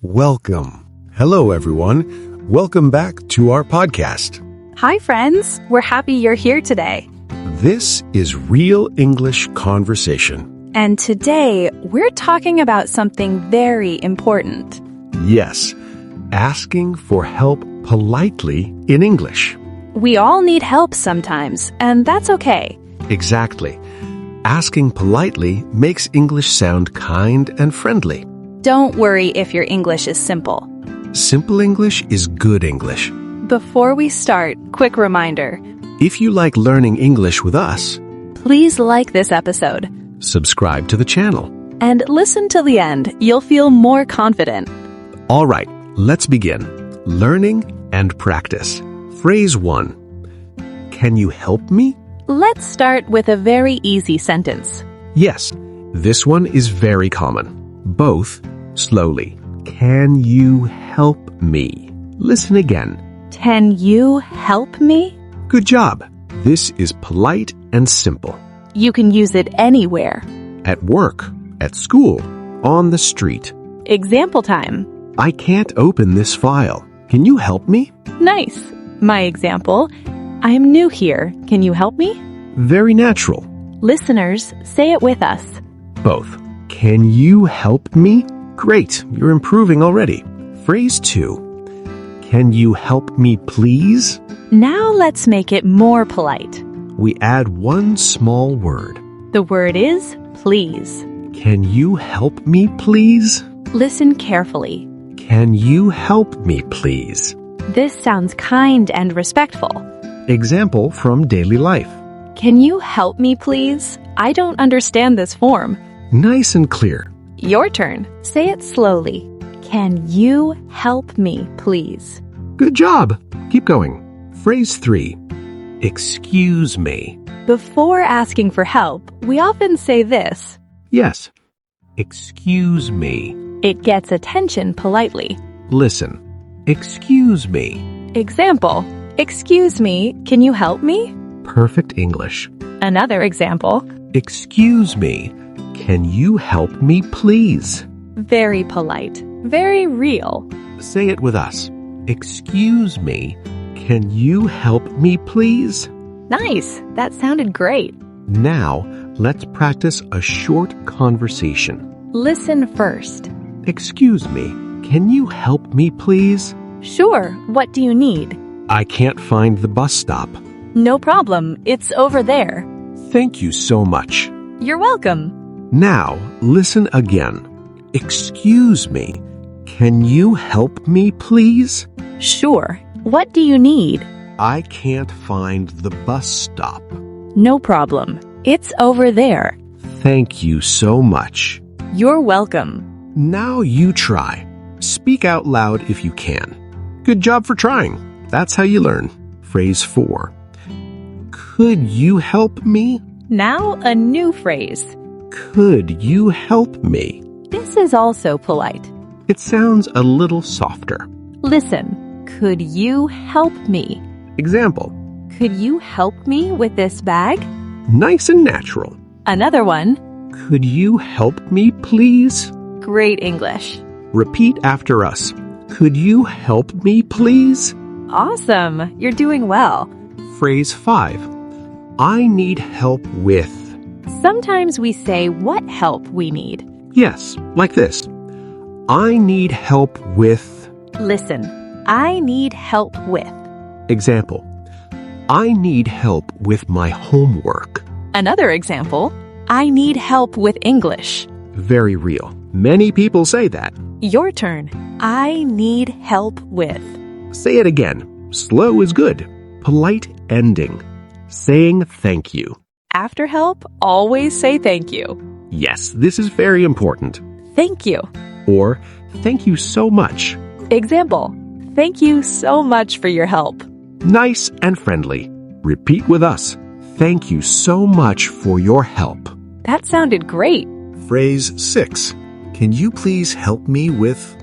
Welcome. Hello, everyone. Welcome back to our podcast. Hi, friends. We're happy you're here today. This is Real English Conversation. And today, we're talking about something very important. Yes, asking for help politely in English. We all need help sometimes, and that's okay. Exactly. Asking politely makes English sound kind and friendly. Don't worry if your English is simple. Simple English is good English. Before we start, quick reminder. If you like learning English with us, Please like this episode. subscribe to the channel. And listen to the end. You'll feel more confident. All right, let's begin. Learning and practice. Phrase 1. Can you help me? Let's start with a very easy sentence. Yes, this one is very common. Both slowly. Can you help me? Listen again. Can you help me? Good job. This is polite and simple. You can use it anywhere. At work, at school, on the street. Example time. I can't open this file. Can you help me? Nice. My example. I'm new here. Can you help me? Very natural. Listeners, say it with us. Both. Can you help me? Great, you're improving already. Phrase 2. Can you help me please? Now let's make it more polite. We add one small word. The word is please. Can you help me please? Listen carefully. Can you help me please? This sounds kind and respectful. Example from daily life. Can you help me, please? I don't understand this form. Nice and clear. Your turn. Say it slowly. Can you help me, please? Good job. Keep going. Phrase 3. Excuse me. Before asking for help, we often say this. Yes. Excuse me. It gets attention politely. Listen. Excuse me. Example. Excuse me, can you help me? Perfect English. Another example. Excuse me. Can you help me please? Very polite. Very real. Say it with us. Excuse me. Can you help me please? Nice. That sounded great. Now, let's practice a short conversation. Listen first. Excuse me. Can you help me please? Sure. What do you need? I can't find the bus stop. No problem. It's over there. Thank you so much. You're welcome. Now, listen again. Excuse me. Can you help me please? Sure. What do you need? I can't find the bus stop. No problem. It's over there. Thank you so much. You're welcome. Now you try. Speak out loud if you can. Good job for trying. That's how you learn. Phrase 4. Could you help me? Now a new phrase. Could you help me? This is also polite. It sounds a little softer. Listen. Could you help me? Example. Could you help me with this bag? Nice and natural. Another one. Could you help me, please? Great English. Repeat after us. Could you help me, please? Awesome. You're doing well. Phrase 5. I need help with. Sometimes we say what help we need. Yes, like this. I need help with. Listen. I need help with. Example. I need help with my homework. Another example. I need help with English. Very real. Many people say that. Your turn. I need help with. Say it again. Slow is good. Polite ending. Saying thank you. After help, always say thank you. Yes, this is very important. Thank you. Or, thank you so much. Example. Thank you so much for your help. Nice and friendly. Repeat with us. Thank you so much for your help. That sounded great. Phrase 6. Can you please help me with?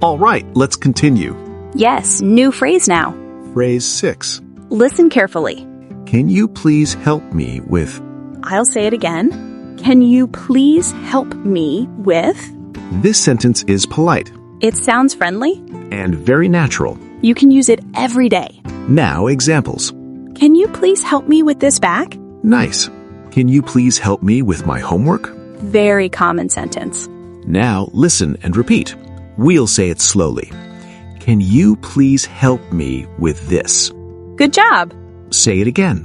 All right, let's continue. Yes, new phrase now. Phrase 6. Listen carefully. Can you please help me with? I'll say it again. Can you please help me with? This sentence is polite. It sounds friendly. and very natural. You can use it every day. Now, examples. Can you please help me with this bag? Nice. Can you please help me with my homework? Very common sentence. Now, listen and repeat. We'll say it slowly. Can you please help me with this? Good job. Say it again.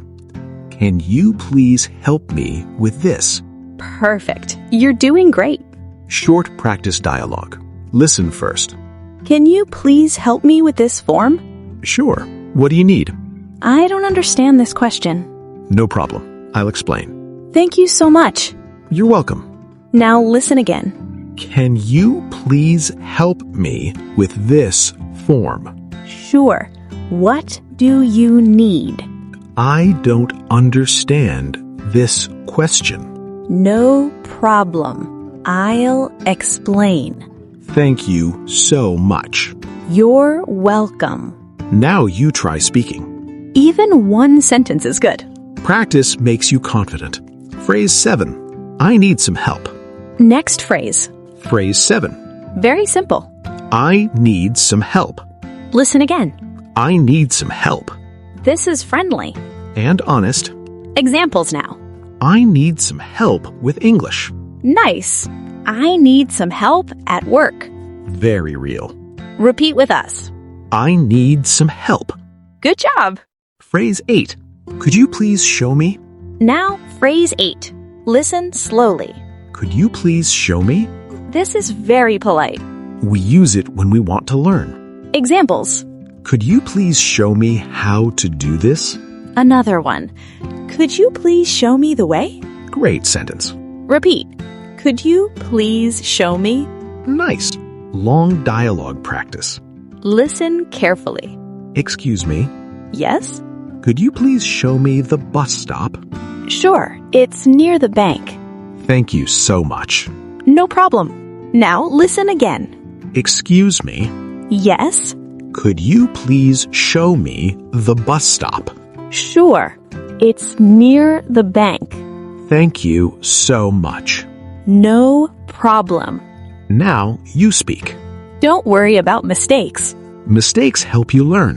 Can you please help me with this? Perfect. You're doing great. Short practice dialogue. Listen first. Can you please help me with this form? Sure. What do you need? I don't understand this question. No problem. I'll explain. Thank you so much. You're welcome. Now listen again. Can you please help me with this form? Sure. What do you need? I don't understand this question. No problem. I'll explain. Thank you so much. You're welcome. Now you try speaking. Even one sentence is good. Practice makes you confident. Phrase 7. I need some help. Next phrase. Phrase 7. Very simple. I need some help. Listen again. I need some help. This is friendly. And honest. Examples now. I need some help with English. Nice. I need some help at work. Very real. Repeat with us. I need some help. Good job. Phrase 8. Could you please show me? Now, phrase 8. Listen slowly. Could you please show me? This is very polite. We use it when we want to learn. Examples. Could you please show me how to do this? Another one. Could you please show me the way? Great sentence. Repeat. Could you please show me? Nice. Long dialogue practice. Listen carefully. Excuse me. Yes? Could you please show me the bus stop? Sure. It's near the bank. Thank you so much. No problem. Now listen again. Excuse me. Yes? Could you please show me the bus stop? Sure. It's near the bank. Thank you so much. No problem. Now you speak. Don't worry about mistakes. Mistakes help you learn.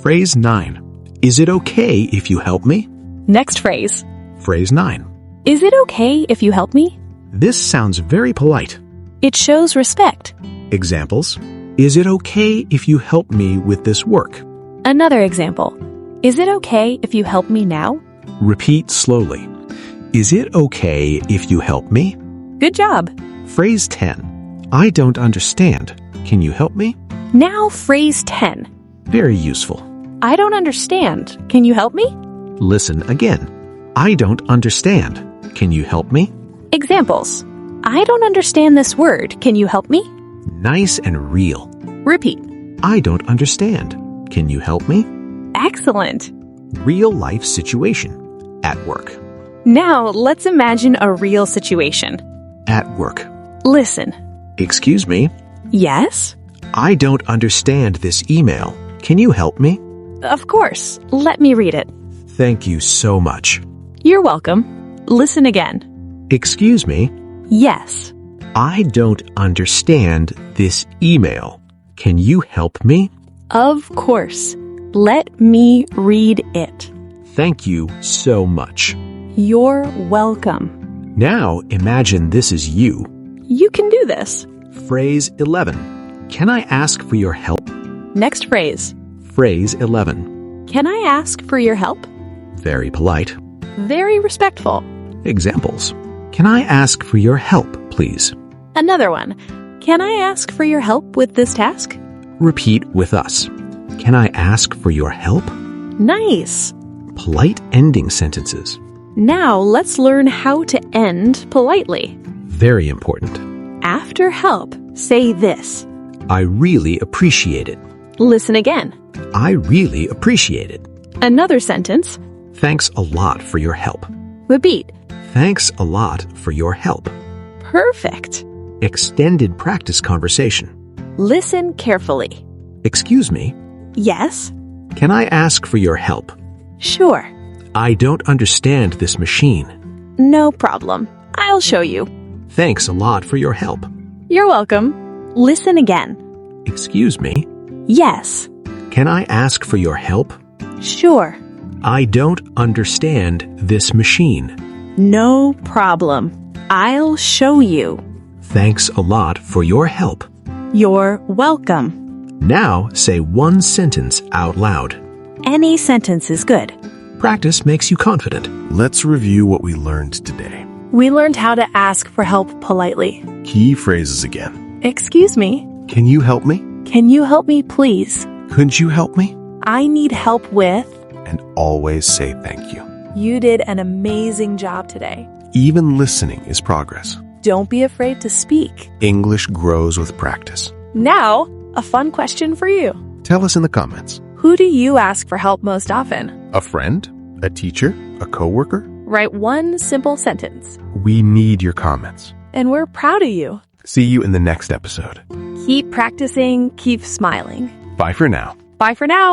Phrase 9. Is it okay if you help me? Next phrase. Phrase 9. Is it okay if you help me? This sounds very polite. It shows respect. Examples. Is it okay if you help me with this work? Another example. Is it okay if you help me now? Repeat slowly. Is it okay if you help me? Good job. Phrase 10. I don't understand. Can you help me? Now phrase 10. Very useful. I don't understand. Can you help me? Listen again. I don't understand. Can you help me? Examples. I don't understand this word. Can you help me? Nice and real. Repeat. I don't understand. Can you help me? Excellent. Real life situation. At work. Now let's imagine a real situation. At work. Listen. Excuse me. Yes? I don't understand this email. Can you help me? Of course. Let me read it. Thank you so much. You're welcome. Listen again. Excuse me. Yes. I don't understand this email. Can you help me? Of course. Let me read it. Thank you so much. You're welcome. Now imagine this is you. You can do this. Phrase 11. Can I ask for your help? Next phrase. Phrase 11. Can I ask for your help? Very polite. Very respectful. Examples. Can I ask for your help, please? Another one. Can I ask for your help with this task? Repeat with us. Can I ask for your help? Nice. Polite ending sentences. Now let's learn how to end politely. Very important. After help, say this. I really appreciate it. Listen again. I really appreciate it. Another sentence. Thanks a lot for your help. Repeat. Thanks a lot for your help. Perfect. Extended practice conversation. Listen carefully. Excuse me. Yes? Can I ask for your help? Sure. I don't understand this machine. No problem. I'll show you. Thanks a lot for your help. You're welcome. Listen again. Excuse me, Yes. can I ask for your help? Sure. I don't understand this machine. No problem. I'll show you. Thanks a lot for your help. You're welcome. Now say one sentence out loud. Any sentence is good. Practice makes you confident. Let's review what we learned today. We learned how to ask for help politely. Key phrases again. Excuse me. Can you help me? Can you help me, please? Could you help me? I need help with. And always say thank you. You did an amazing job today. Even listening is progress. Don't be afraid to speak. English grows with practice. Now, a fun question for you. Tell us in the comments. Who do you ask for help most often? A friend? A teacher? A coworker? Write one simple sentence. We need your comments. And we're proud of you. See you in the next episode. Keep practicing, keep smiling. Bye for now. Bye for now.